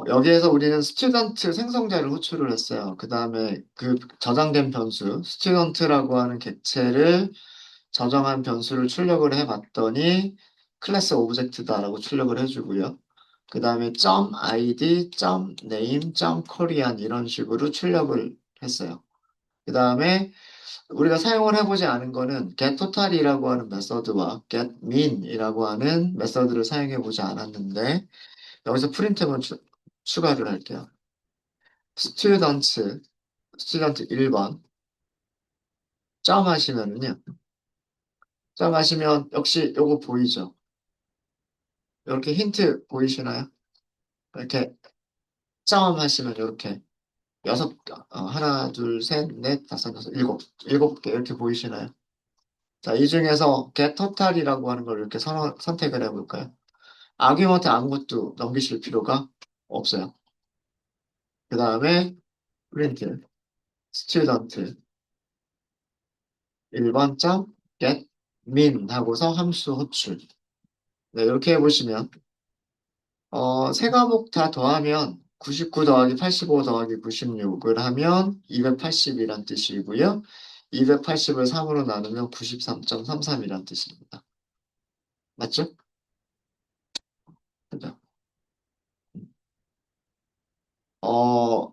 여기에서 우리는 스튜던트 생성자를 호출을 했어요. 그 다음에 그 저장된 변수, 스튜던트라고 하는 객체를 저장한 변수를 출력을 해봤더니 클래스 오브젝트다라고 출력을 해주고요. 그 다음에 .id, .name, .korean 이런 식으로 출력을 했어요. 그 다음에 우리가 사용을 해보지 않은 거는 getTotal이라고 하는 메서드와 getMin이라고 하는 메서드를 사용해 보지 않았는데 여기서 프린트만 추가를 할게요. 스튜던트, 스튜던트 1번 점 하시면은요. 점 하시면 역시 요거 보이죠? 이렇게 힌트 보이시나요? 이렇게 점 하시면 이렇게 하나, 둘, 셋, 넷, 다섯, 여섯, 일곱 개 이렇게 보이시나요? 자, 이 중에서 getTotal이라고 하는 걸 이렇게 선택을 해볼까요? 아규먼트 아무것도 넘기실 필요가 없어요. 그 다음에 프린트, 스튜던트 1번 점 get min 하고서 함수 호출. 네, 이렇게 해보시면 세 과목 다 더하면 99 더하기 85 더하기 96을 하면 280이란 뜻이고요. 280을 3으로 나누면 93.33이란 뜻입니다. 맞죠? 그죠?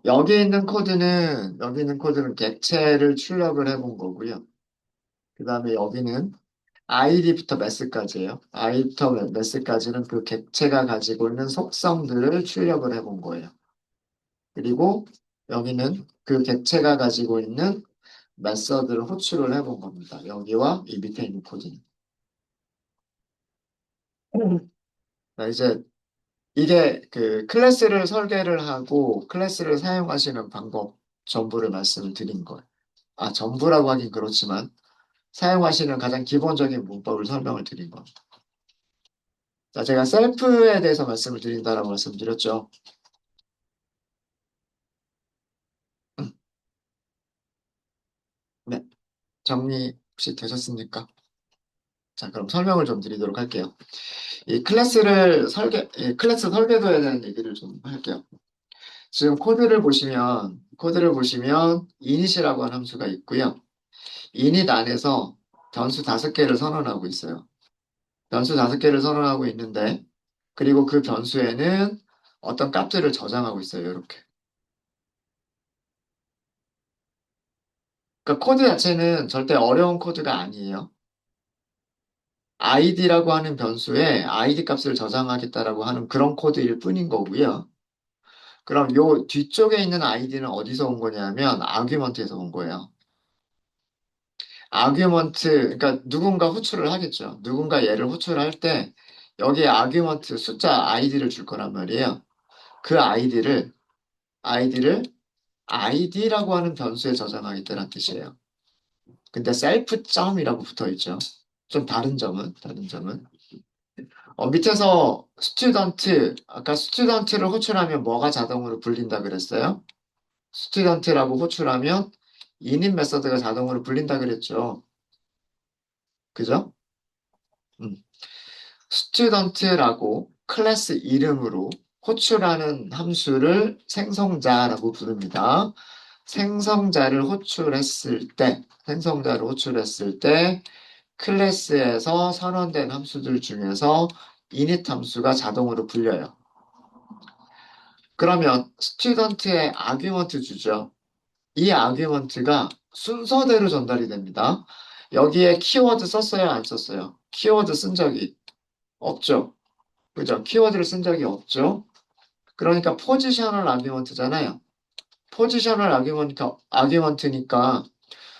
여기 있는 코드는 객체를 출력을 해본 거고요. 그 다음에 여기는 id부터 mass까지예요. i부터 mass까지는 그 객체가 가지고 있는 속성들을 출력을 해본 거예요. 그리고 여기는 그 객체가 가지고 있는 메서드를 호출을 해본 겁니다. 여기와 이 밑에 있는 코드는. 자, 이제 이게 그 클래스를 설계를 하고 클래스를 사용하시는 방법 전부를 말씀을 드린 거예요. 아, 전부라고 하긴 그렇지만 사용하시는 가장 기본적인 문법을 설명을 드린 겁니다. 자, 제가 셀프에 대해서 말씀을 드린다라고 말씀드렸죠. 네, 정리 혹시 되셨습니까? 자, 그럼 설명을 좀 드리도록 할게요. 이 클래스 설계도에 대한 얘기를 좀 할게요. 지금 코드를 보시면 init이라고 하는 함수가 있고요. init 안에서 변수 5개를 선언하고 있어요. 변수 5개를 선언하고 있는데, 그리고 그 변수에는 어떤 값들을 저장하고 있어요. 이렇게. 그러니까 코드 자체는 절대 어려운 코드가 아니에요. id라고 하는 변수에 id 값을 저장하겠다라고 하는 그런 코드일 뿐인 거고요. 그럼 요 뒤쪽에 있는 id는 어디서 온 거냐면 아규먼트에서 온 거예요. 그러니까 누군가 호출을 하겠죠. 누군가 얘를 호출할 때 여기에 아규먼트 숫자 id를 줄 거란 말이에요. 그 id를 id라고 하는 변수에 저장하겠다는 뜻이에요. 근데 셀프점이라고 붙어 있죠. 좀 다른 점은 밑에서 아까 스튜던트를 호출하면 뭐가 자동으로 불린다 그랬어요? 스튜던트라고 호출하면 init 메서드가 자동으로 불린다 그랬죠. 그죠? 음. 스튜던트라고 클래스 이름으로 호출하는 함수를 생성자라고 부릅니다. 생성자를 호출했을 때 클래스에서 선언된 함수들 중에서 init 함수가 자동으로 불려요. 그러면 스튜던트의 아규먼트 주죠. 이 아규먼트가 순서대로 전달이 됩니다. 여기에 키워드 썼어요, 안 썼어요? 키워드 쓴 적이 없죠. 그죠? 키워드를 쓴 적이 없죠. 그러니까 포지셔널 아규먼트잖아요. 포지셔널 아규먼트니까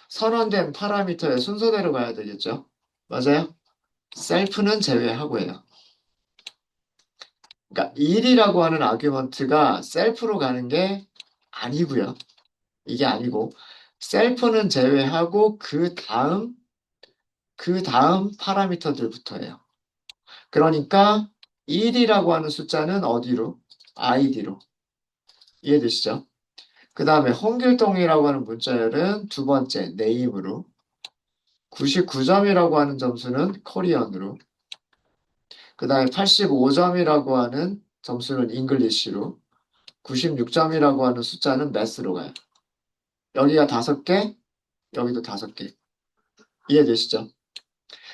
선언된 파라미터의 순서대로 가야 되겠죠. 맞아요? 셀프는 제외하고요. 그러니까 1이라고 하는 아규먼트가 셀프로 가는 게 아니고요. 이게 아니고 셀프는 제외하고 그 다음 파라미터들부터예요. 그러니까 1이라고 하는 숫자는 어디로? id로. 이해되시죠? 그 다음에 홍길동이라고 하는 문자열은 두 번째 네임으로 99점이라고 하는 점수는 코리안으로 그 다음에 85점이라고 하는 점수는 잉글리시로 96점이라고 하는 숫자는 매스로 가요. 여기가 5개, 여기도 5개. 이해되시죠?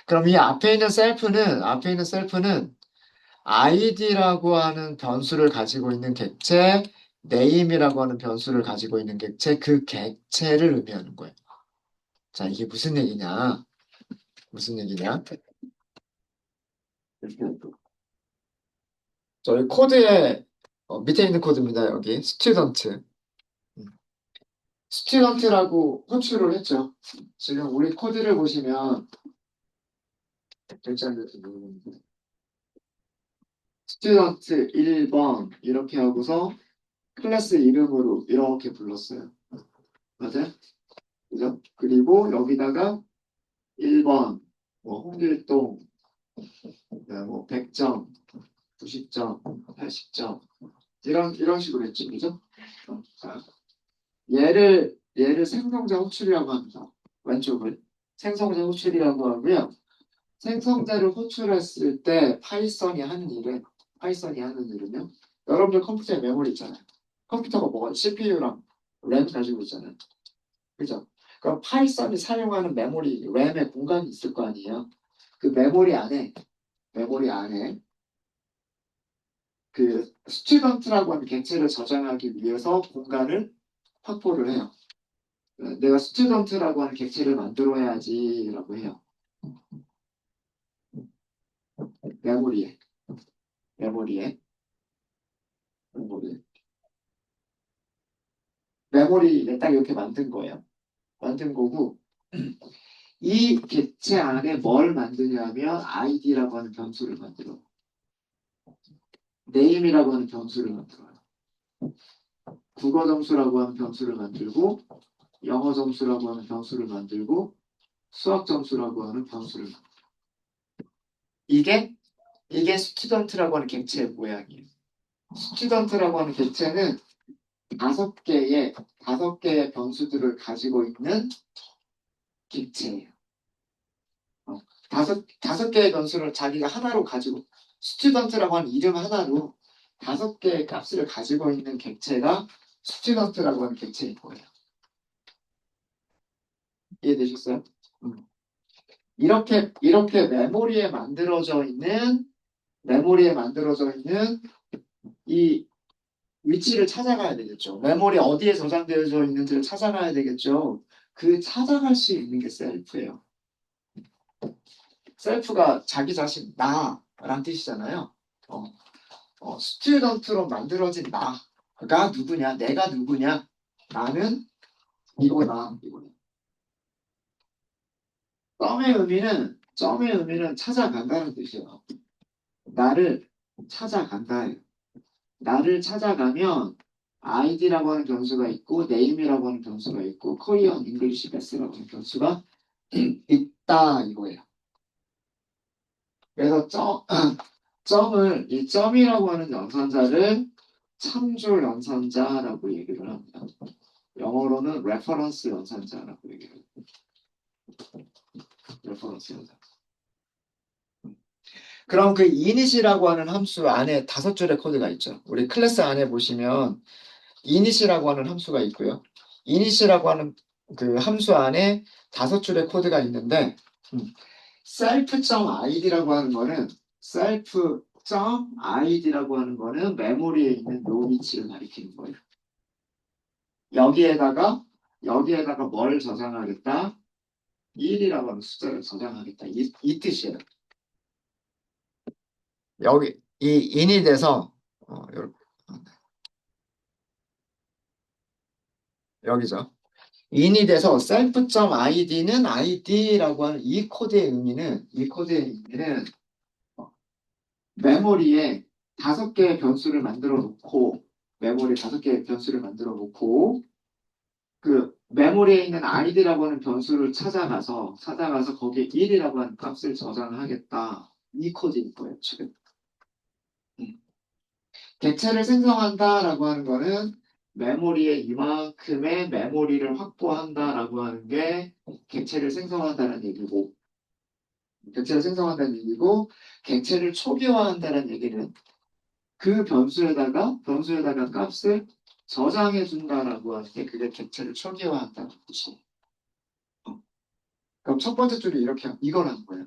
그럼 이 앞에 있는 셀프는 id라고 하는 변수를 가지고 있는 객체, name이라고 하는 변수를 가지고 있는 객체, 그 객체를 의미하는 거예요. 자, 이게 무슨 얘기냐? 무슨 얘기냐? 저희 코드에 밑에 있는 코드입니다. 여기 스튜던트. 스튜던트라고 호출을 했죠. 지금 우리 코드를 보시면 글자를 모르는데 스튜던트 1번 이렇게 하고서 클래스 이름으로 이렇게 불렀어요. 맞아요? 그죠? 그리고 여기다가 1번 뭐 홍길동 뭐 100점, 90점, 80점 이런 식으로 했지, 그죠? 자, 얘를 생성자 호출이라고 합니다. 왼쪽을 생성자 호출이라고 하고요. 생성자를 호출했을 때 파이썬이 하는 일은요. 여러분들 컴퓨터에 메모리 있잖아요. 컴퓨터가 뭐가 CPU랑 램 가지고 있잖아요. 그죠? 그럼 파이썬이 사용하는 메모리, 램의 공간이 있을 거 아니에요. 그 메모리 안에 그 스튜던트라고 하는 객체를 저장하기 위해서 공간을 확보를 해요. 내가 스튜던트라고 하는 객체를 만들어야지라고 해요. 메모리에, 메모리에, 메모리에. 메모리에 딱 이렇게 만든 거예요. 만든 거고, 이 객체 안에 뭘 만드냐면 id라고 하는 변수를 만들어. name이라고 하는 변수를 만들어요. 국어 점수라고 하는 변수를 만들고, 영어 점수라고 하는 변수를 만들고, 수학 점수라고 하는 변수를 만들어요. 이게 스튜던트라고 하는 객체의 모양이에요. 스튜던트라고 하는 객체는 다섯 개의 변수들을 가지고 있는 객체예요. 다섯 개의 변수를 자기가 하나로 가지고 스튜던트라고 하는 이름 하나로 5개의 값을 가지고 있는 객체가 스튜던트라고 하는 객체인 거예요. 이해되셨어요? 음. 이렇게 메모리에 만들어져 있는 이 위치를 찾아가야 되겠죠. 메모리 어디에 저장되어져 있는지를 찾아가야 되겠죠. 그 찾아갈 수 있는 게 셀프예요. 셀프가 자기 자신 나란 뜻이잖아요. 스튜던트로 만들어진 나가 누구냐? 내가 누구냐? 나는 이거다. 이거다. 점의 의미는 찾아간다는 뜻이에요. 나를 찾아간다. 나를 찾아가면 id라고 하는 변수가 있고 name이라고 하는 변수가 있고 코리안 잉글리시 베스라고 하는 변수가 있다 이거예요. 그래서 이 점이라고 하는 연산자를 참조 연산자라고 얘기를 합니다. 영어로는 reference 연산자라고 얘기를 해요. reference 연산자. 그럼 그 init이라고 하는 함수 안에 5줄의 코드가 있죠. 우리 클래스 안에 보시면 init이라고 하는 함수가 있고요. init이라고 하는 그 함수 안에 5줄의 코드가 있는데 self.id라고 하는 거는 self.id라고 하는 거는 메모리에 있는 요 위치를 가리키는 거예요. 여기에다가 뭘 저장하겠다? 1이라고 하는 숫자를 저장하겠다. 이 뜻이에요. 여기 이 init에서 여기죠. init에서 self.id는 id라고 하는 이 코드의 의미는 메모리에 5개의 변수를 만들어 놓고 그 메모리에 있는 id라고 하는 변수를 찾아가서 거기에 1이라고 하는 값을 저장하겠다. 이 코드일 거예요, 지금. 객체를 생성한다라고 하는 거는 메모리에 이만큼의 메모리를 확보한다라고 하는 게 객체를 생성한다는 얘기고, 객체를 초기화한다는 얘기는 그 변수에다가 값을 저장해 준다라고 하는 게 그게 객체를 초기화한다는 뜻이에요. 그럼 첫 번째 줄이 이걸 한 거예요.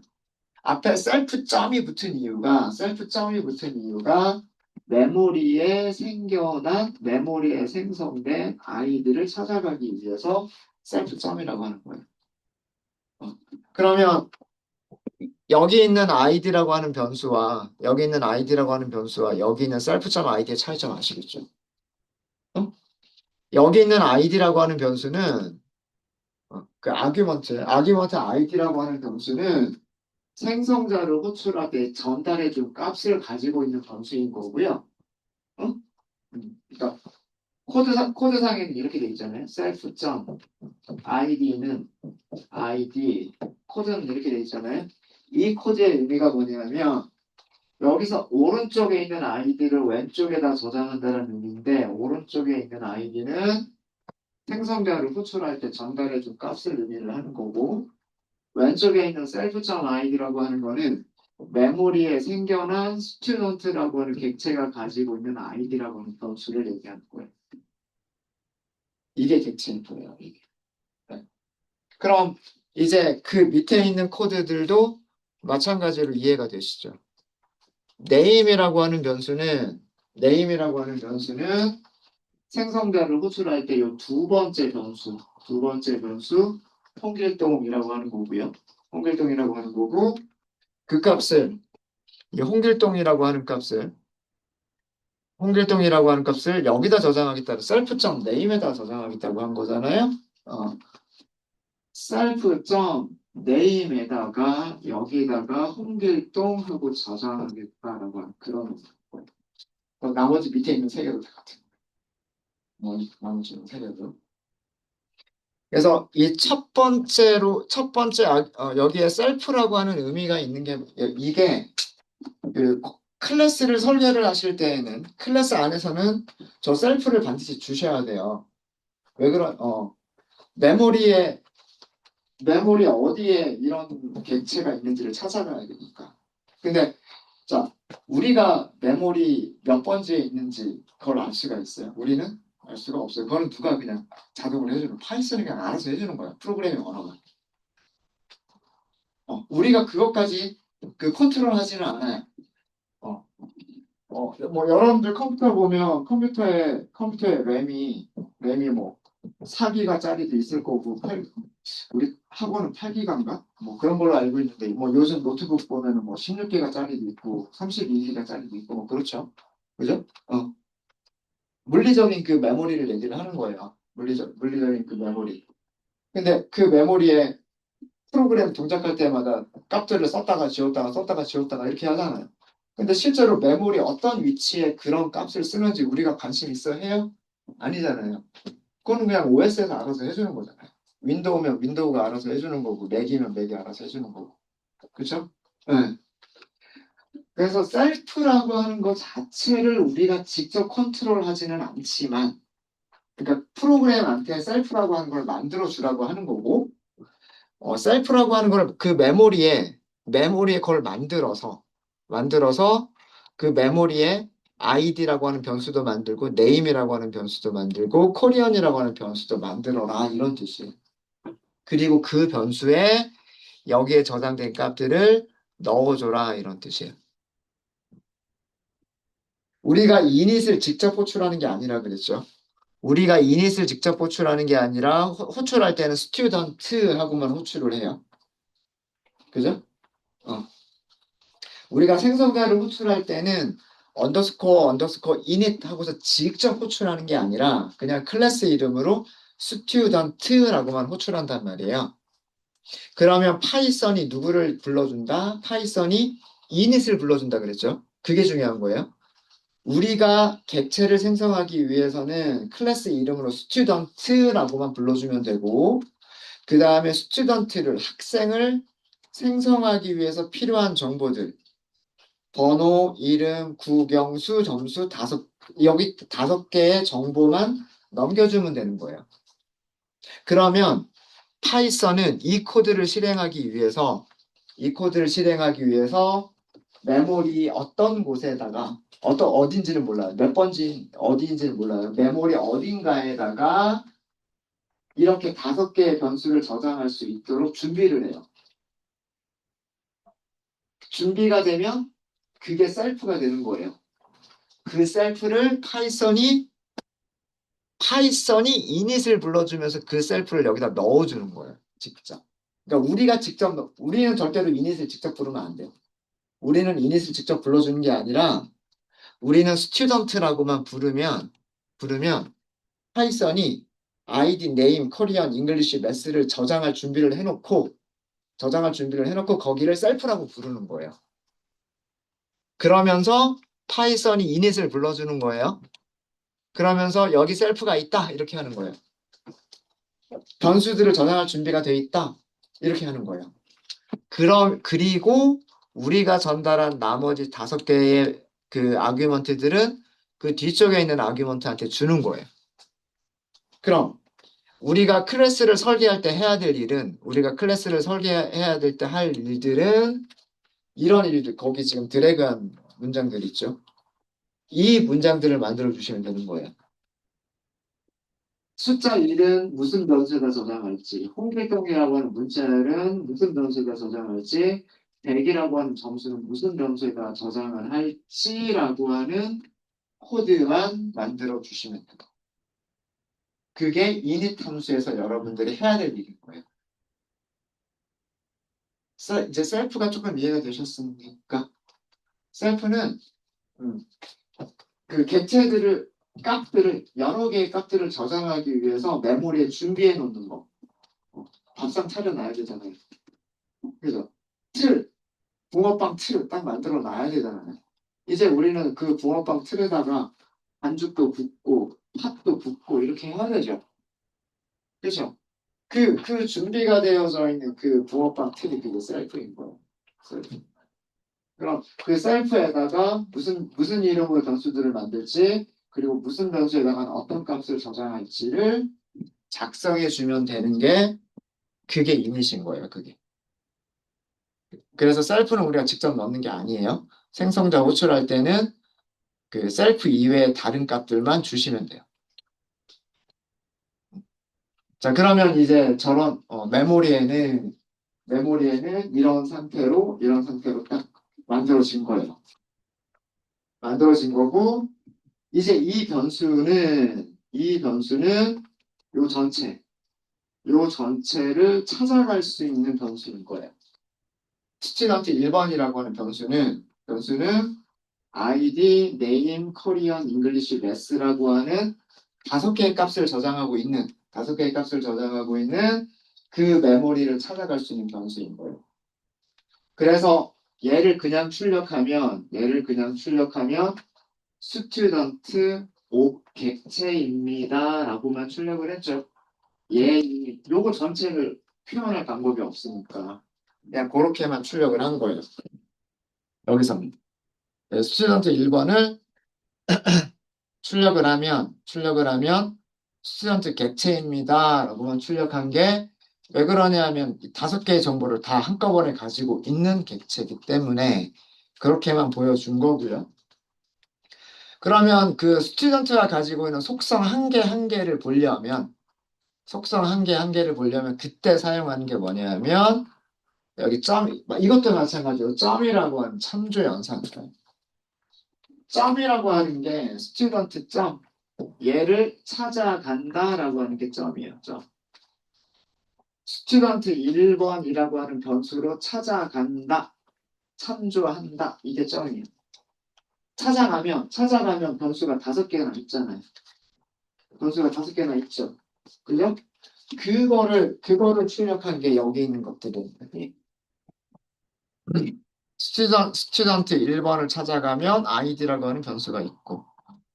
앞에 셀프 점이 붙은 이유가 메모리에 생성된 아이들을 찾아가기 위해서 셀프 점이라고 하는 거예요. 그러면 여기 있는 아이디라고 하는 변수와 여기 있는 셀프 점 아이디의 차이점 아시겠죠? 어? 여기 있는 아이디라고 하는 변수는 그 아규먼트 아이디라고 하는 변수는 생성자를 호출하되 전달해준 값을 가지고 있는 변수인 거고요. 어? 그러니까 코드상에는 이렇게 돼 있잖아요. self.id 코드는 이렇게 돼 있잖아요. 이 코드의 의미가 뭐냐면 여기서 오른쪽에 있는 아이디를 왼쪽에다 저장한다는 의미인데 오른쪽에 있는 아이디는 생성자를 호출할 때 전달해준 값을 의미를 하는 거고 왼쪽에 있는 self.id라고 하는 거는 메모리에 생겨난 스튜던트라고 하는 객체가 가지고 있는 아이디라고 하는 변수를 얘기하는 거예요. 이게 객체인 거예요. 이게. 네. 그럼 이제 그 밑에 있는 코드들도 마찬가지로 이해가 되시죠? 네임이라고 하는 변수는 생성자를 호출할 때 이 두 번째 변수 홍길동이라고 하는 거고요. 홍길동이라고 하는 거고 그 값을 이 홍길동이라고 하는 값을 여기다 저장하겠다. self.name에다 저장하겠다고 한 거잖아요. self.name에다가 여기다가 홍길동하고 저장하겠다라고 하는 그런 거예요. 나머지 밑에 있는 세 개도 다 같은 거예요. 나머지 있는 세 개도. 그래서 이 첫 번째 여기에 셀프라고 하는 의미가 있는 게 이게 그 클래스를 설계를 하실 때에는 클래스 안에서는 저 셀프를 반드시 주셔야 돼요. 왜 메모리에 어디에 이런 객체가 있는지를 찾아가야 되니까. 근데 자 우리가 메모리 몇 번지에 있는지 그걸 알 수가 있어요. 우리는 알 수가 없어요. 그거는 누가 그냥 자동으로 해주는 파이썬이 그냥 알아서 해주는 거야. 프로그래밍 언어가. 우리가 그것까지 그 컨트롤 하지는 않아요. 어, 뭐 여러분들 컴퓨터 보면 컴퓨터에 램이 뭐 4기가짜리도 있을 거고 우리 학원은 8기가인가? 뭐 그런 걸로 알고 있는데 뭐 요즘 노트북 보면은 뭐 16기가짜리도 있고 32기가짜리도 있고 뭐 그렇죠. 그죠? 물리적인 그 메모리를 얘기를 하는 거예요. 물리적인 그 메모리. 근데 그 메모리에 프로그램 동작할 때마다 값들을 썼다가 지웠다가 이렇게 하잖아요. 근데 실제로 메모리 어떤 위치에 그런 값을 쓰는지 우리가 관심 있어 해요? 아니잖아요. 그거는 그냥 OS에서 알아서 해주는 거잖아요. 윈도우면 윈도우가 알아서 해주는 거고, 맥이면 맥이 알아서 해주는 거고. 그렇죠? 네. 그래서 셀프라고 하는 것 자체를 우리가 직접 컨트롤하지는 않지만, 그러니까 프로그램한테 셀프라고 하는 걸 만들어 주라고 하는 거고, 셀프라고 하는 걸 그 메모리에 그걸 만들어서 그 메모리에 아이디라고 하는 변수도 만들고 네임이라고 하는 변수도 만들고 코리언이라고 하는 변수도 만들어라 이런 뜻이에요. 그리고 그 변수에 여기에 저장된 값들을 넣어줘라 이런 뜻이에요. 우리가 이닛을 직접 호출하는 게 아니라 그랬죠. 우리가 이닛을 직접 호출하는 게 아니라 호출할 때는 스튜던트하고만 호출을 해요. 그죠? 어. 우리가 생성자를 호출할 때는 언더스코어 init 하고서 직접 호출하는 게 아니라 그냥 클래스 이름으로 student라고만 호출한단 말이에요. 그러면 파이썬이 누구를 불러준다? 파이썬이 init을 불러준다 그랬죠? 그게 중요한 거예요. 우리가 객체를 생성하기 위해서는 클래스 이름으로 student라고만 불러주면 되고 그 다음에 student를 학생을 생성하기 위해서 필요한 정보들 번호, 이름, 국영수, 점수 여기 5개의 정보만 넘겨주면 되는 거예요. 그러면 파이썬은 이 코드를 실행하기 위해서 메모리 어떤 곳에다가 어딘지는 몰라요. 몇 번지 어디인지는 몰라요. 메모리 어딘가에다가 이렇게 5개의 변수를 저장할 수 있도록 준비를 해요. 준비가 되면 그게 셀프가 되는 거예요. 그 셀프를 파이썬이 이닛을 불러주면서 그 셀프를 여기다 넣어주는 거예요. 직접. 그러니까 우리는 절대로 이닛을 직접 부르면 안 돼요. 우리는 이닛을 직접 불러주는 게 아니라 우리는 스튜던트라고만 부르면 파이썬이 아이디, 네임, 코리안, 잉글리시, 매스를 저장할 준비를 해놓고 거기를 셀프라고 부르는 거예요. 그러면서 파이썬이 이닛을 불러주는 거예요. 그러면서 여기 셀프가 있다 이렇게 하는 거예요. 변수들을 저장할 준비가 돼 있다 이렇게 하는 거예요. 그리고 우리가 전달한 나머지 5개의 그 아규먼트들은 그 뒤쪽에 있는 아규먼트한테 주는 거예요. 그럼 우리가 클래스를 설계해야 될 때 할 일들은 이런 일들, 거기 지금 드래그한 문장들 있죠. 이 문장들을 만들어 주시면 되는 거예요. 숫자 1은 무슨 변수에다 저장할지, 홍길동이라고 하는 문자열은 무슨 변수에다 저장할지, 100이라고 하는 점수는 무슨 변수에다 저장을 할지라고 하는 코드만 만들어 주시면 돼요. 그게 이닛 함수에서 여러분들이 해야 될 일인 거예요. 이제 셀프가 조금 이해가 되셨습니까? 셀프는 음, 그 여러 개의 값들을 저장하기 위해서 메모리에 준비해 놓는 거. 밥상 차려놔야 되잖아요. 그죠? 틀, 붕어빵 틀을 딱 만들어 놔야 되잖아요. 이제 우리는 그 붕어빵 틀에다가 반죽도 붓고 팥도 붓고 이렇게 해야 되죠. 그죠? 그 준비가 되어져 있는 그 붕어빵 틀이 그게 셀프인 거예요. 셀프. 그럼 그 셀프에다가 무슨 이름으로 변수들을 만들지, 그리고 무슨 변수에다가 어떤 값을 저장할지를 작성해 주면 되는 게 그게 이니시인 거예요, 그게. 그래서 셀프는 우리가 직접 넣는 게 아니에요. 생성자 호출할 때는 그 셀프 이외의 다른 값들만 주시면 돼요. 자, 그러면 이제 저런 메모리에는 이런 상태로 딱 만들어진 거예요. 만들어진 거고, 이제 이 변수는 요 전체, 요 전체를 찾아갈 수 있는 변수인 거예요. 스튜던트 1번이라고 하는 변수는 id, name, korean, english, math라고 하는 5개의 값을 저장하고 있는 그 메모리를 찾아갈 수 있는 변수인 거예요. 그래서 얘를 그냥 출력하면 스튜던트 객체입니다 라고만 출력을 했죠. 요거 전체를 표현할 방법이 없으니까 그냥 그렇게만 출력을 한 거예요. 여기서 스튜던트 1번을 출력을 하면 스튜던트 객체입니다 라고만 출력한 게 왜 그러냐 하면 5개의 정보를 다 한꺼번에 가지고 있는 객체이기 때문에 그렇게만 보여준 거고요. 그러면 그 스튜던트가 가지고 있는 속성 한 개 한 개를 보려면 그때 사용하는 게 뭐냐면 여기 이것도 마찬가지로 점이라고 하는 참조 연산이에요. 점이라고 하는 게 스튜던트 점, 얘를 찾아간다라고 하는 게 점이에요. 점. 스튜던트 1번이라고 하는 변수로 찾아간다, 참조한다, 이게 점이에요. 찾아가면 변수가 5개나 있잖아요. 변수가 5개나 있죠. 그죠? 그거를 출력한 게 여기 있는 것들이에요. 스튜던트 1번을 찾아가면 id라고 하는 변수가 있고,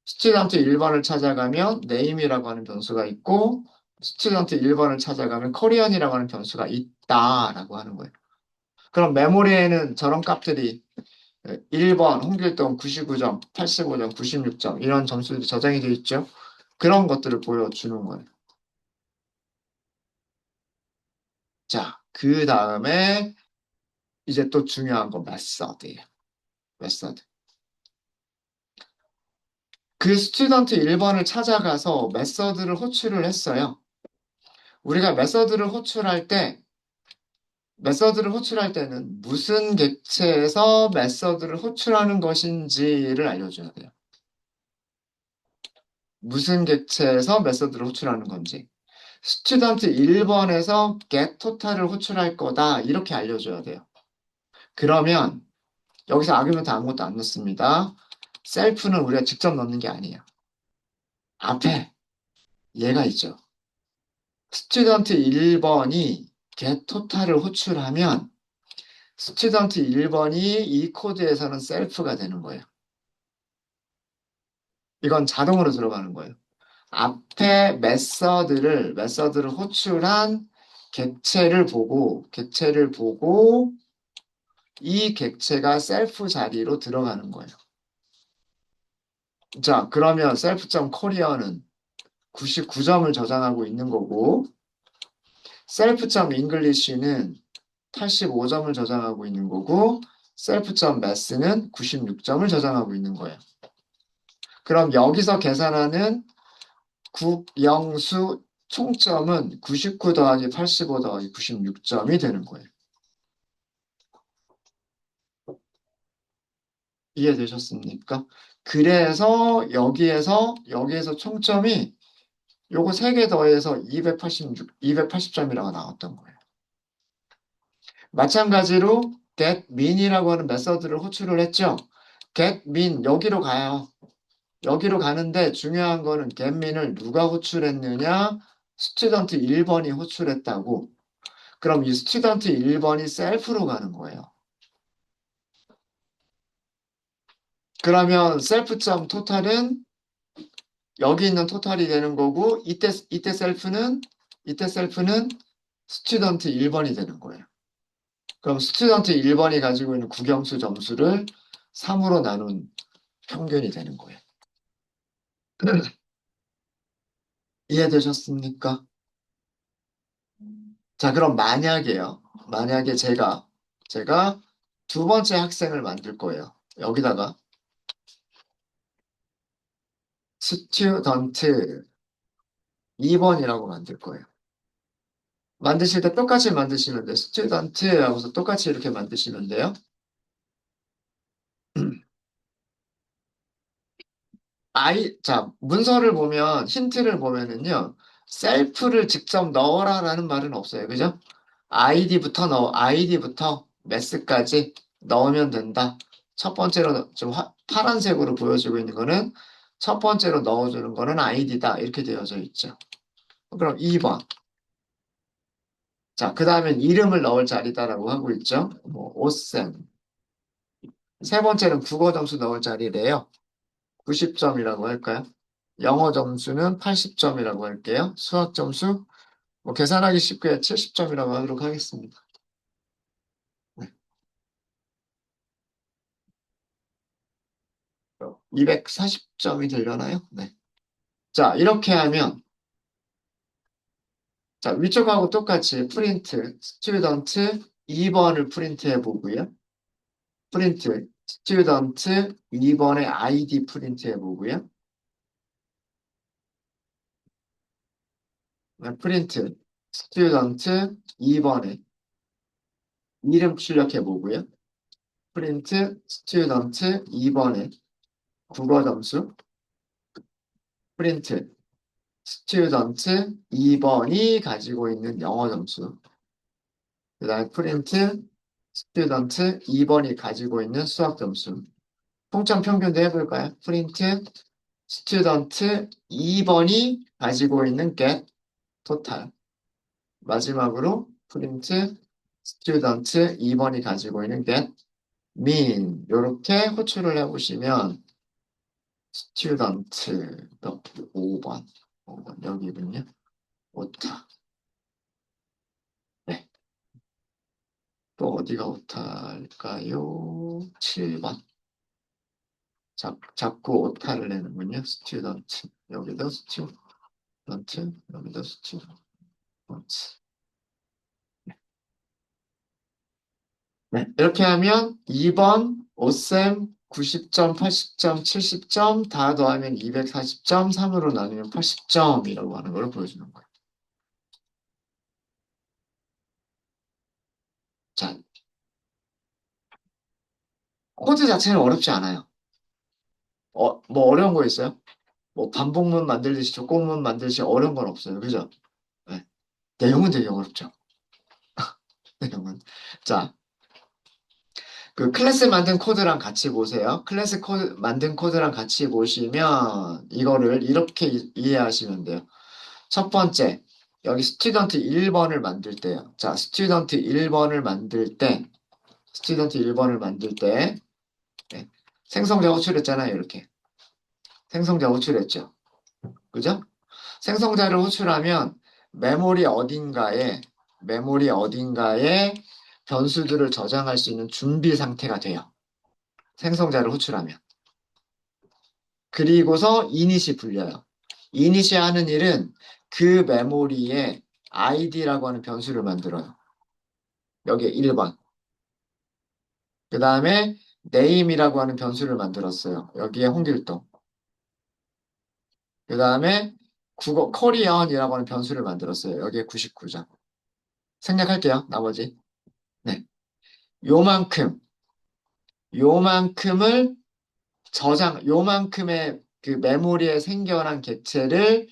스튜던트 1번을 찾아가면 name이라고 하는 변수가 있고, 스튜던트 1번을 찾아가면 코리안이라고 하는 변수가 있다라고 하는 거예요. 그럼 메모리에는 저런 값들이 1번 홍길동 99점, 85점, 96점 이런 점수들이 저장이 되어 있죠. 그런 것들을 보여주는 거예요. 자, 그 다음에 이제 또 중요한 건 메서드예요. 메서드. 그 스튜던트 1번을 찾아가서 메서드를 호출을 했어요. 우리가 메서드를 호출할 때는 무슨 객체에서 메서드를 호출하는 것인지를 알려줘야 돼요. 무슨 객체에서 메서드를 호출하는 건지. 스튜던트 1번에서 get total을 호출할 거다. 이렇게 알려줘야 돼요. 그러면 여기서 아규멘트 아무것도 안 넣습니다. 셀프는 우리가 직접 넣는 게 아니에요. 앞에 얘가 있죠. 스튜던트 1번이 get total을 호출하면 스튜던트 1번이 이 코드에서는 셀프가 되는 거예요. 이건 자동으로 들어가는 거예요. 앞에 메서드를 호출한 객체를 보고 이 객체가 셀프 자리로 들어가는 거예요. 자, 그러면 self.korea는 99점을 저장하고 있는 거고 self.english는 85점을 저장하고 있는 거고 self.math는 96점을 저장하고 있는 거예요. 그럼 여기서 계산하는 국영수 총점은 99 더하기 85 더하기 96점이 되는 거예요. 이해되셨습니까? 그래서 여기에서 총점이 요거 3개 더해서 280점이라고 나왔던 거예요. 마찬가지로 getMin이라고 하는 메서드를 호출을 했죠. getMin 여기로 가요. 여기로 가는데 중요한 거는 getMin을 누가 호출했느냐? 스튜던트 1번이 호출했다고. 그럼 이 스튜던트 1번이 셀프로 가는 거예요. 그러면 셀프.토탈은 여기 있는 토탈이 되는 거고 이때 셀프는 스튜던트 1번이 되는 거예요. 그럼 스튜던트 1번이 가지고 있는 국영수 점수를 3으로 나눈 평균이 되는 거예요. 이해되셨습니까? 자, 그럼 만약에 제가 두 번째 학생을 만들 거예요. 여기다가 스튜던트 2번이라고 만들 거예요. 만드실 때 똑같이 만드시면 돼요. 스튜던트 하고서 똑같이 이렇게 만드시면 돼요. 자, 문서를 보면, 힌트를 보면은요, 셀프를 직접 넣어라라는 말은 없어요. 그죠? 아이디부터 매스까지 넣으면 된다. 첫 번째로 좀 파란색으로 보여지고 있는 거는 첫 번째로 넣어주는 거는 아이디다. 이렇게 되어져 있죠. 그럼 2번. 자, 그 다음엔 이름을 넣을 자리다라고 하고 있죠. 뭐, 오쌤. 세 번째는 국어 점수 넣을 자리래요. 90점이라고 할까요? 영어 점수는 80점이라고 할게요. 수학 점수, 뭐 계산하기 쉽게 70점이라고 하도록 하겠습니다. 네. 240점이 되려나요? 네. 자, 이렇게 하면, 자, 위쪽하고 똑같이 프린트, 스튜던트 2번을 프린트 해보고요. 프린트, 스튜던트 2번의 아이디 프린트 해보고요. 네, 프린트, 스튜던트 2번의 이름 출력해보고요. 프린트, 스튜던트 2번의 국어 점수, 프린트, 스튜던트 2번이 가지고 있는 영어 점수, 그 다음에 프린트, 스튜던트 2번이 가지고 있는 수학 점수. 통점 평균도 해볼까요? 프린트, 스튜던트 2번이 가지고 있는 get total. 마지막으로 프린트, 스튜던트 2번이 가지고 있는 get mean. 이렇게 호출을 해보시면 스튜던트 5번 여기군요. 오타. 네. 또 어디가 오타일까요? 7번. 자꾸 오타를 내는군요. 스튜던트. 여기도 스튜던트. 여기도 스튜던트. 네. 이렇게 하면 2번, 오셈 90점, 80점, 70점 다 더하면 240점, 3으로 나누면 80점이라고 하는 걸 보여주는 거예요. 자, 코드 자체는 어렵지 않아요. 뭐 어려운 거 있어요? 뭐 반복문 만들듯이 조건문 만들듯이 어려운 건 없어요. 그죠? 네. 내용은 되게 어렵죠. 내용은. 자, 그 클래스 만든 코드랑 같이 보세요. 클래스 코드, 만든 코드랑 같이 보시면 이거를 이렇게 이해하시면 돼요. 첫 번째, 여기 스튜던트 1번을 만들 때요. 자, 스튜던트 1번을 만들 때, 스튜던트 1번을 만들 때, 네. 생성자 호출했잖아요. 이렇게. 생성자 호출했죠. 그죠? 생성자를 호출하면 메모리 어딘가에, 메모리 어딘가에 변수들을 저장할 수 있는 준비 상태가 돼요. 생성자를 호출하면. 그리고서 이닛이 불려요. 이닛이 하는 일은 그 메모리에 id라고 하는 변수를 만들어요. 여기에 1번. 그 다음에 name이라고 하는 변수를 만들었어요. 여기에 홍길동. 그 다음에 국어 코리안이라고 하는 변수를 만들었어요. 여기에 99점. 생략할게요. 나머지. 네. 요만큼, 요만큼을 요만큼의 그 메모리에 생겨난 객체를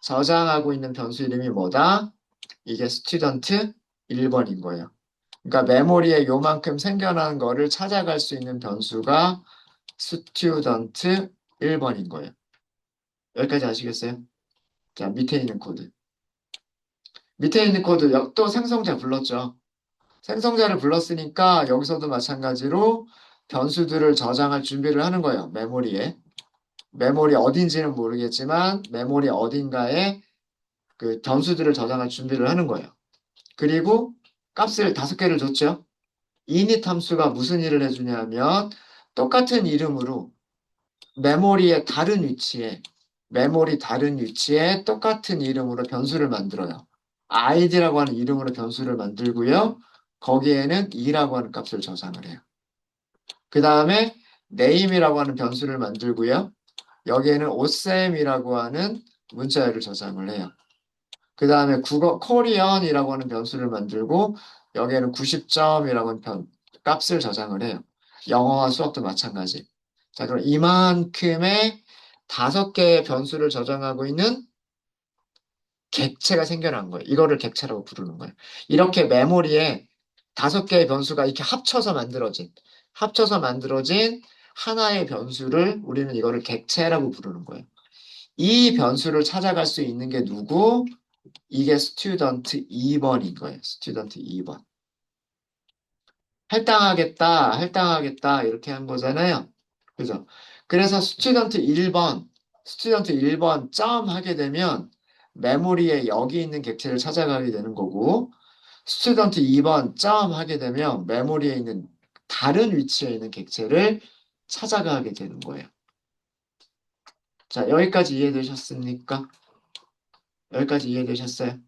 저장하고 있는 변수 이름이 뭐다? 이게 스튜던트 1번인 거예요. 그러니까 메모리에 요만큼 생겨난 거를 찾아갈 수 있는 변수가 스튜던트 1번인 거예요. 여기까지 아시겠어요? 자, 밑에 있는 코드. 밑에 있는 코드, 또 생성자 불렀죠. 생성자를 불렀으니까 여기서도 마찬가지로 변수들을 저장할 준비를 하는 거예요. 메모리에. 메모리 어딘지는 모르겠지만 메모리 어딘가에 그 변수들을 저장할 준비를 하는 거예요. 그리고 값을 5개를 줬죠. init 함수가 무슨 일을 해주냐면 똑같은 이름으로 메모리의 다른 위치에 메모리 다른 위치에 똑같은 이름으로 변수를 만들어요. id라고 하는 이름으로 변수를 만들고요. 거기에는 2라고 하는 값을 저장을 해요. 그 다음에 name이라고 하는 변수를 만들고요. 여기에는 osem이라고 하는 문자열을 저장을 해요. 그 다음에 국어 코리안이라고 하는 변수를 만들고 여기에는 90점이라고 하는 값을 저장을 해요. 영어와 수학도 마찬가지. 자, 그럼 이만큼의 5개의 변수를 저장하고 있는 객체가 생겨난 거예요. 이거를 객체라고 부르는 거예요. 이렇게 메모리에 5개의 변수가 이렇게 합쳐서 만들어진 하나의 변수를 우리는 이거를 객체라고 부르는 거예요. 이 변수를 찾아갈 수 있는 게 누구? 이게 스튜던트 2번인 거예요. 스튜던트 2번. 할당하겠다, 이렇게 한 거잖아요. 그죠? 그래서 스튜던트 1번 점 하게 되면 메모리에 여기 있는 객체를 찾아가게 되는 거고, 스튜던트 2번 점 하게 되면 메모리에 있는 다른 위치에 있는 객체를 찾아가게 되는 거예요. 자, 여기까지 이해되셨습니까? 여기까지 이해되셨어요?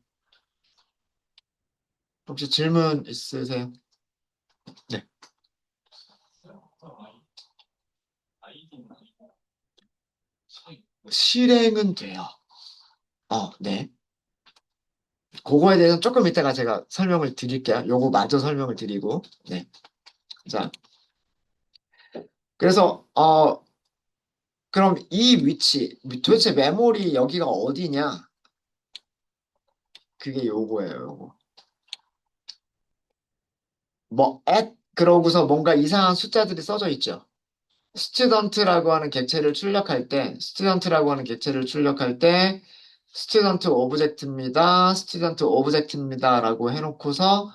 혹시 질문 있으세요? 네. 실행은 돼요. 네. 그거에 대해서는 조금 이따가 제가 설명을 드릴게요. 요거 마저 설명을 드리고. 네. 자, 그래서, 그럼 이 위치, 도대체 메모리 여기가 어디냐? 그게 요거예요, 요거. 그러고서 뭔가 이상한 숫자들이 써져 있죠. 스튜던트라고 하는 객체를 출력할 때, 스튜던트 오브젝트입니다라고 해놓고서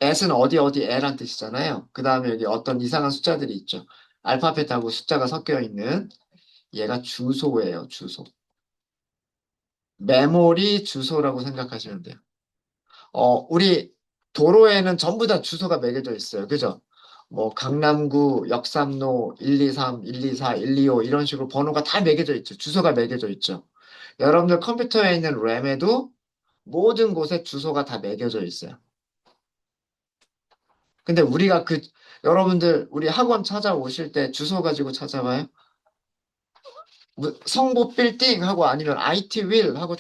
at은 어디 어디 L란 뜻이잖아요. 그 다음에 여기 어떤 이상한 숫자들이 있죠. 알파벳하고 숫자가 섞여 있는 얘가 주소예요, 주소. 메모리 주소라고 생각하시면 돼요. 우리 도로에는 전부 다 주소가 매겨져 있어요. 그죠? 뭐 강남구 역삼로 123, 124, 125 이런 식으로 번호가 다 매겨져 있죠. 주소가 매겨져 있죠. 여러분들 컴퓨터에 있는 램에도 모든 곳에 주소가 다 매겨져 있어요. 근데 우리가 여러분들 우리 학원 찾아오실 때 주소 가지고 찾아와요? 성보 빌딩 하고 아니면 IT 윌 하고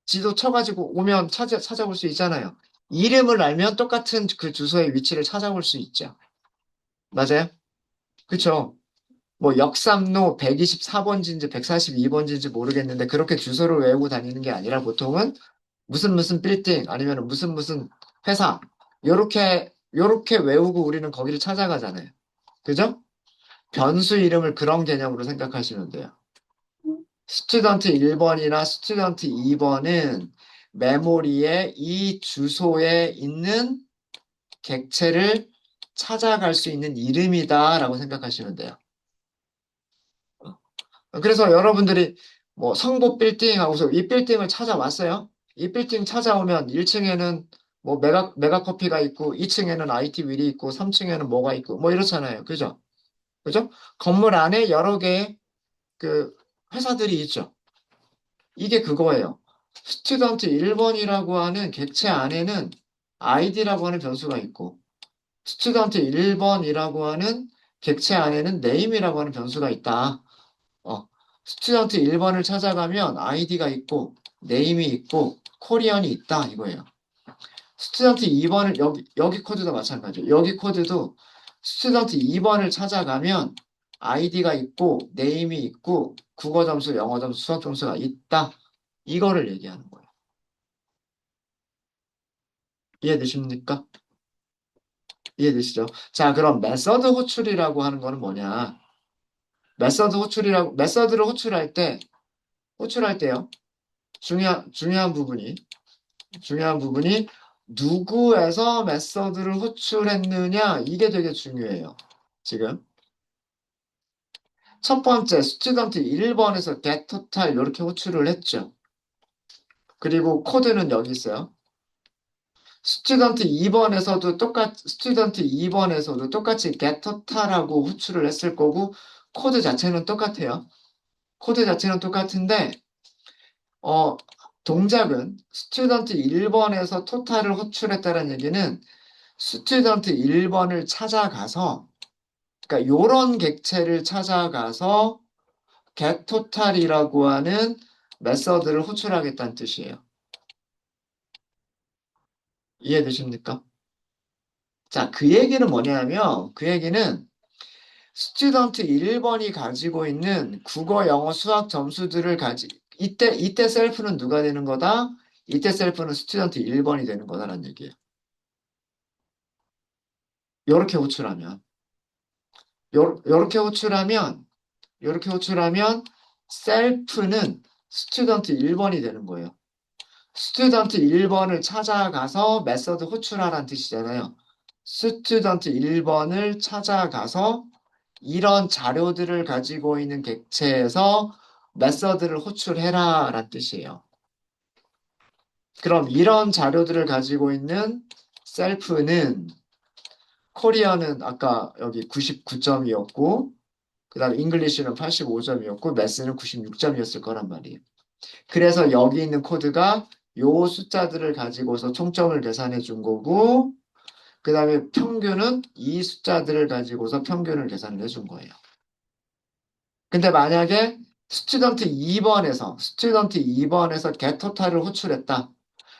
지도 쳐가지고 오면 찾아볼 수 있잖아요. 이름을 알면 똑같은 그 주소의 위치를 찾아볼 수 있죠. 맞아요? 그쵸? 뭐 역삼로 124번지인지 142번지인지 모르겠는데 그렇게 주소를 외우고 다니는 게 아니라 보통은 무슨 무슨 빌딩 아니면 무슨 무슨 회사 요렇게 외우고 우리는 거기를 찾아가잖아요. 그죠? 변수 이름을 그런 개념으로 생각하시면 돼요. 스튜던트 1번이나 스튜던트 2번은 메모리에 이 주소에 있는 객체를 찾아갈 수 있는 이름이다라고 생각하시면 돼요. 그래서 여러분들이 뭐 성보 빌딩 하고서 이 빌딩을 찾아왔어요. 이 빌딩 찾아오면 1층에는 뭐 메가커피가 있고 2층에는 IT 윌이 있고 3층에는 뭐가 있고 뭐 이렇잖아요. 그죠? 그죠? 건물 안에 여러 개의 그 회사들이 있죠. 이게 그거예요. 스튜던트 1번이라고 하는 객체 안에는 아이디라고 하는 변수가 있고 스튜던트 1번이라고 하는 객체 안에는 네임이라고 하는 변수가 있다. 어, 스튜던트 1번을 찾아가면 아이디가 있고 네임이 있고 코리안이 있다 이거예요. 스튜던트 2번을 여기 코드도 마찬가지예요. 여기 코드도 스튜던트 2번을 찾아가면 아이디가 있고 네임이 있고 국어 점수, 영어 점수, 수학 점수가 있다. 이거를 얘기하는 거예요. 이해되십니까? 이해되시죠? 자, 그럼 메서드 호출이라고 하는 거는 뭐냐? 메서드를 호출할 때요. 중요한 부분이 누구에서 메서드를 호출했느냐? 이게 되게 중요해요. 지금. 첫 번째, 스튜던트 1번에서 get total 이렇게 호출을 했죠. 그리고 코드는 여기 있어요. 스튜던트 2번에서도 똑같이 get total하고 호출을 했을 거고, 코드 자체는 똑같아요. 코드 자체는 똑같은데, 어, 동작은 스튜던트 1번에서 토탈을 호출했다는 얘기는 스튜던트 1번을 찾아가서, 그러니까 요런 객체를 찾아가서 get total이라고 하는 메서드를 호출하겠다는 뜻이에요. 이해되십니까? 자, 그 얘기는 뭐냐면, 그 얘기는 스튜던트 1번이 가지고 있는 국어, 영어, 수학 점수들을 이때 셀프는 누가 되는 거다? 이때 셀프는 스튜던트 1번이 되는 거다라는 얘기예요. 요렇게 호출하면. 요렇게 호출하면, 요렇게 호출하면 셀프는 스튜던트 1번이 되는 거예요. 스튜던트 1번을 찾아가서 메서드 호출하라는 뜻이잖아요. 스튜던트 1번을 찾아가서 이런 자료들을 가지고 있는 객체에서 메서드를 호출해라 라는 뜻이에요. 그럼 이런 자료들을 가지고 있는 셀프는 코리아는 아까 여기 99점이었고 그다음에 잉글리시는 85점이었고 매스는 96점이었을 거란 말이에요. 그래서 여기 있는 코드가 요 숫자들을 가지고서 총점을 계산해 준 거고 그다음에 평균은 이 숫자들을 가지고서 평균을 계산을 해준 거예요. 근데 만약에 스튜던트 2번에서 get total을 호출했다.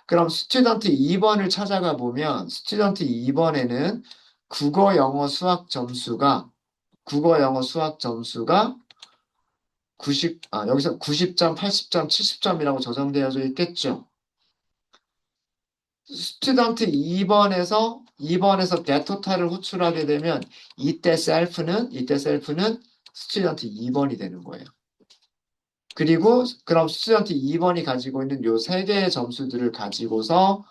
그럼 스튜던트 2번을 찾아가 보면 스튜던트 2번에는 국어, 영어, 수학 점수가 여기서 90점, 80점, 70점이라고 저장되어져 있겠죠. 스튜던트 2번에서 get total을 호출하게 되면 이때 셀프는 스튜던트 2번이 되는 거예요. 그리고 그럼 스튜던트 2번이 가지고 있는 요 세 개의 점수들을 가지고서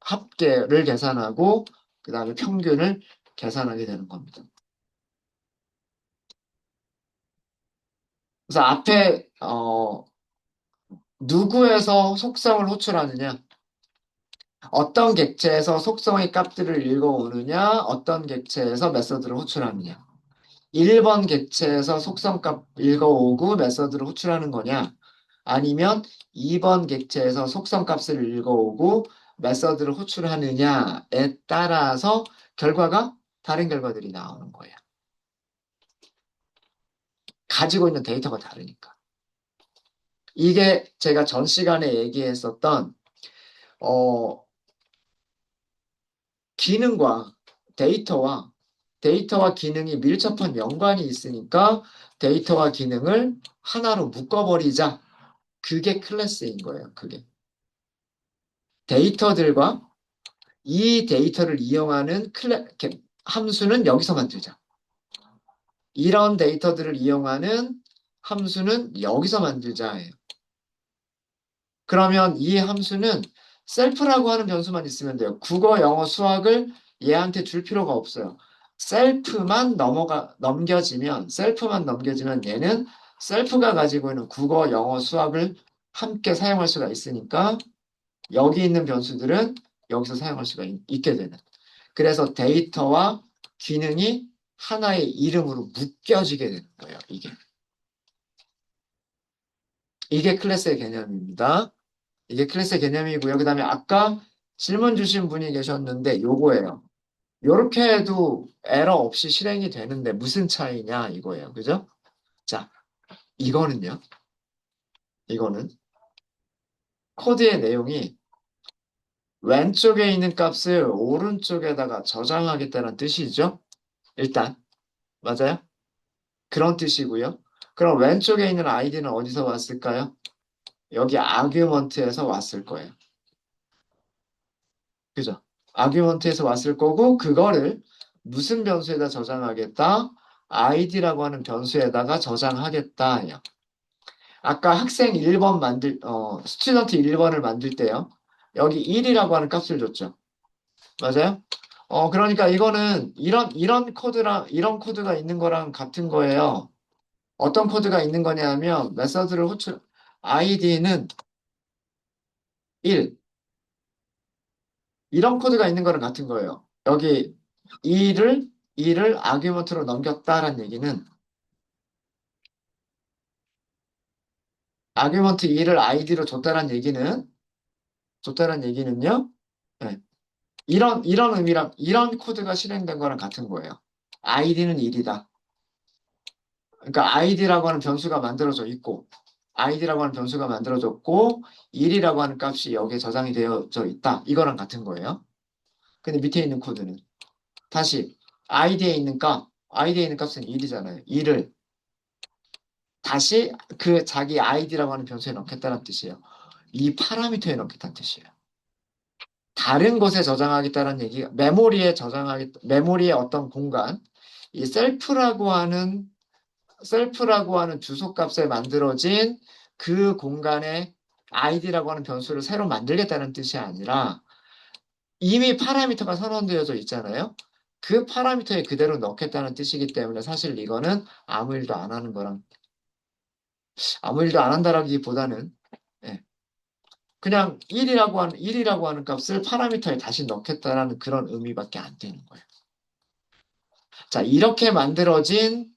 합계를 계산하고 그 다음에 평균을 계산하게 되는 겁니다. 그래서 앞에 누구에서 속성을 호출하느냐 어떤 객체에서 속성의 값들을 읽어오느냐 어떤 객체에서 메서드를 호출하느냐 1번 객체에서 속성값 읽어오고 메서드를 호출하는 거냐 아니면 2번 객체에서 속성값을 읽어오고 메서드를 호출하느냐에 따라서 결과가 다른 결과들이 나오는 거예요. 가지고 있는 데이터가 다르니까. 이게 제가 전 시간에 얘기했었던 어, 기능과 데이터와 데이터와 기능이 밀접한 연관이 있으니까 데이터와 기능을 하나로 묶어버리자. 그게 클래스인 거예요. 그게. 데이터들과 이 데이터를 이용하는 함수는 여기서 만들자. 이런 데이터들을 이용하는 함수는 여기서 만들자예요. 그러면 이 함수는 셀프라고 하는 변수만 있으면 돼요. 국어, 영어, 수학을 얘한테 줄 필요가 없어요. 셀프만 넘겨지면 얘는 셀프가 가지고 있는 국어, 영어, 수학을 함께 사용할 수가 있으니까 여기 있는 변수들은 여기서 사용할 수가 있게 되는. 그래서 데이터와 기능이 하나의 이름으로 묶여지게 되는 거예요. 이게 클래스의 개념입니다. 이게 클래스의 개념이고요. 그 다음에 아까 질문 주신 분이 계셨는데 요거예요. 요렇게 해도 에러 없이 실행이 되는데 무슨 차이냐 이거예요. 그죠? 자, 이거는요. 이거는 코드의 내용이 왼쪽에 있는 값을 오른쪽에다가 저장하겠다는 뜻이죠. 일단 맞아요? 그런 뜻이고요. 그럼 왼쪽에 있는 아이디는 어디서 왔을까요? 여기 아규먼트에서 왔을 거예요. 그죠? 아규먼트에서 왔을 거고 그거를 무슨 변수에다 저장하겠다? id라고 하는 변수에다가 저장하겠다예요. 아까 학생 1번 스튜던트 1번을 만들 때요. 여기 1이라고 하는 값을 줬죠. 맞아요? 그러니까 이거는 이런 코드가 있는 거랑 같은 거예요. 어떤 코드가 있는 거냐면 메서드를 id는 1 이런 코드가 있는 거랑 같은 거예요. 여기 2를 아규먼트로 넘겼다라는 얘기는 아규먼트 2를 id로 줬다라는 얘기는요. 네, 이런 의미랑 이런 코드가 실행된 거랑 같은 거예요. id는 1이다. 그러니까 id라고 하는 변수가 만들어져 있고 id라고 하는 변수가 만들어졌고 1이라고 하는 값이 여기에 저장이 되어져 있다. 이거랑 같은 거예요. 근데 밑에 있는 코드는 다시 id에 있는 값은 1이잖아요. 1을 다시 그 자기 id라고 하는 변수에 넣겠다는 뜻이에요. 이 파라미터에 넣겠다는 뜻이에요. 다른 곳에 저장하겠다는 얘기가 메모리의 어떤 공간, 이 셀프라고 하는 주소값에 만들어진 그 공간에 id라고 하는 변수를 새로 만들겠다는 뜻이 아니라 이미 파라미터가 선언되어져 있잖아요. 그 파라미터에 그대로 넣겠다는 뜻이기 때문에 사실 이거는 아무 일도 안 한다라기보다는 예, 그냥 1이라고 하는 값을 파라미터에 다시 넣겠다라는 그런 의미밖에 안 되는 거예요. 자, 이렇게 만들어진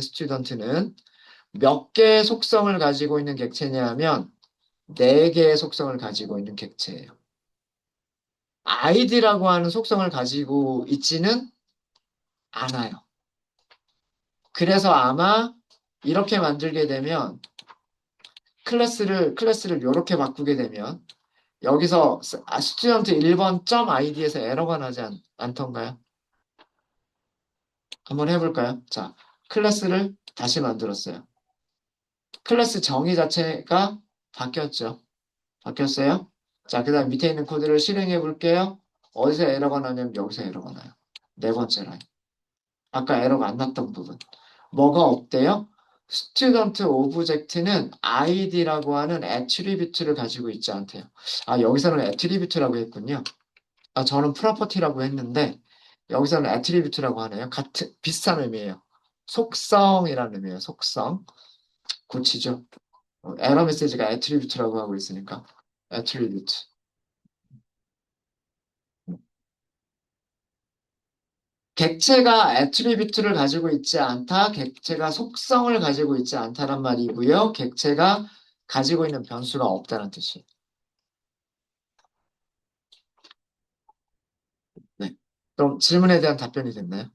스튜던트는 몇 개의 속성을 가지고 있는 객체냐면 네 개의 속성을 가지고 있는 객체예요. id라고 하는 속성을 가지고 있지는 않아요. 그래서 아마 이렇게 만들게 되면 클래스를 이렇게 바꾸게 되면 여기서 스튜던트 1번 점 id에서 에러가 나지 않던가요? 한번 해볼까요? 자, 클래스를 다시 만들었어요. 클래스 정의 자체가 바뀌었죠. 바뀌었어요? 자, 그 다음 밑에 있는 코드를 실행해 볼게요. 어디서 에러가 나냐면 여기서 에러가 나요. 네 번째 라인. 아까 에러가 안 났던 부분. 뭐가 없대요? 스튜던트 오브젝트는 id라고 하는 애트리뷰트를 가지고 있지 않대요. 아, 여기서는 애트리뷰트라고 했군요. 아, 저는 프로퍼티라고 했는데 여기서는 애트리뷰트라고 하네요. 비슷한 의미예요. 속성이라는 의미예요. 속성. 고치죠. 에러 메시지가 애트리뷰트라고 하고 있으니까 애트리뷰트. 객체가 애트리뷰트를 가지고 있지 않다. 객체가 속성을 가지고 있지 않다란 말이고요. 객체가 가지고 있는 변수가 없다는 뜻이에요. 네. 그럼 질문에 대한 답변이 됐나요?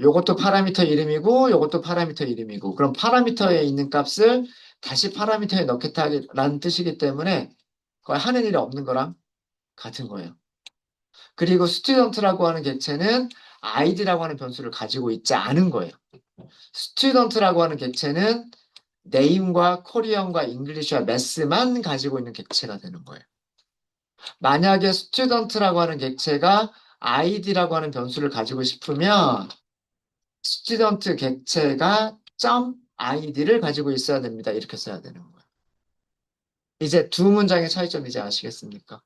요것도 파라미터 이름이고 요것도 파라미터 이름이고 그럼 파라미터에 있는 값을 다시 파라미터에 넣겠다라는 뜻이기 때문에 거의 하는 일이 없는 거랑 같은 거예요. 그리고 스튜던트라고 하는 객체는 id라고 하는 변수를 가지고 있지 않은 거예요. 스튜던트라고 하는 객체는 네임과 코리언과 잉글리시와 매스만 가지고 있는 객체가 되는 거예요. 만약에 스튜던트라고 하는 객체가 id라고 하는 변수를 가지고 싶으면 스튜던트 객체가 점 id를 가지고 있어야 됩니다. 이렇게 써야 되는 거예요. 이제 두 문장의 차이점 이제 아시겠습니까?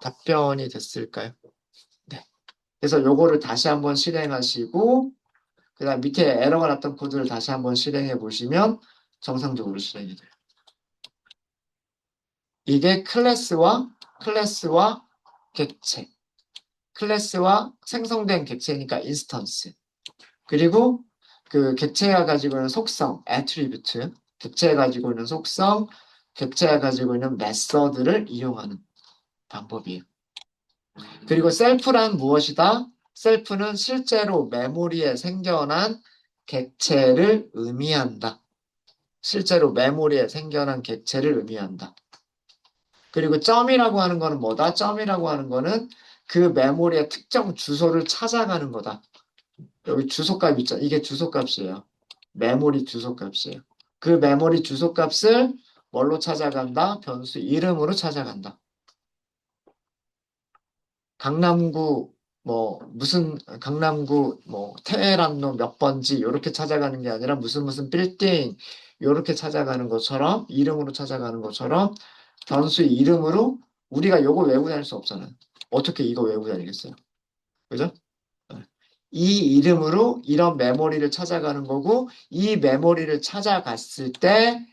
답변이 됐을까요? 네. 그래서 요거를 다시 한번 실행하시고 그다음 밑에 에러가 났던 코드를 다시 한번 실행해 보시면 정상적으로 실행이 돼요. 이게 클래스와 객체, 클래스와 생성된 객체니까 인스턴스. 그리고 그 객체가 가지고 있는 속성, attribute, 객체가 가지고 있는 속성, 객체가 가지고 있는 메서드를 이용하는 방법이에요. 그리고 셀프란 무엇이다? 셀프는 실제로 메모리에 생겨난 객체를 의미한다. 실제로 메모리에 생겨난 객체를 의미한다. 그리고 점이라고 하는 거는 뭐다? 점이라고 하는 거는 그 메모리의 특정 주소를 찾아가는 거다. 여기 주소값 있잖아. 이게 주소값이에요. 메모리 주소값이에요. 그 메모리 주소값을 뭘로 찾아간다? 변수 이름으로 찾아간다. 강남구 뭐 무슨 강남구 뭐 테헤란로 몇 번지 이렇게 찾아가는 게 아니라 무슨 빌딩 이렇게 찾아가는 것처럼 이름으로 찾아가는 것처럼 변수 이름으로 우리가 요거 외우고 다닐 수 없잖아요. 어떻게 이거 외우고 다니겠어요? 그죠? 네. 이 이름으로 이런 메모리를 찾아가는 거고 이 메모리를 찾아갔을 때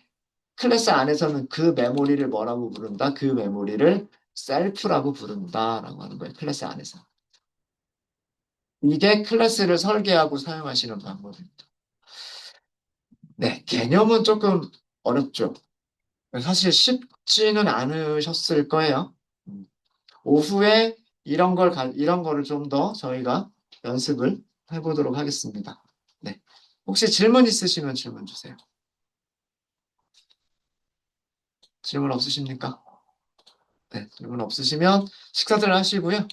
클래스 안에서는 그 메모리를 뭐라고 부른다? 그 메모리를 셀프라고 부른다라고 하는 거예요. 클래스 안에서. 이게 클래스를 설계하고 사용하시는 방법입니다. 네, 개념은 조금 어렵죠. 사실 쉽지는 않으셨을 거예요. 음, 오후에 이런 거를 좀 더 저희가 연습을 해보도록 하겠습니다. 네. 혹시 질문 있으시면 질문 주세요. 질문 없으십니까? 네, 질문 없으시면 식사들 하시고요.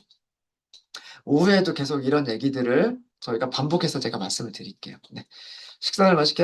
오후에도 계속 이런 얘기들을 저희가 반복해서 제가 말씀을 드릴게요. 네. 식사를 맛있게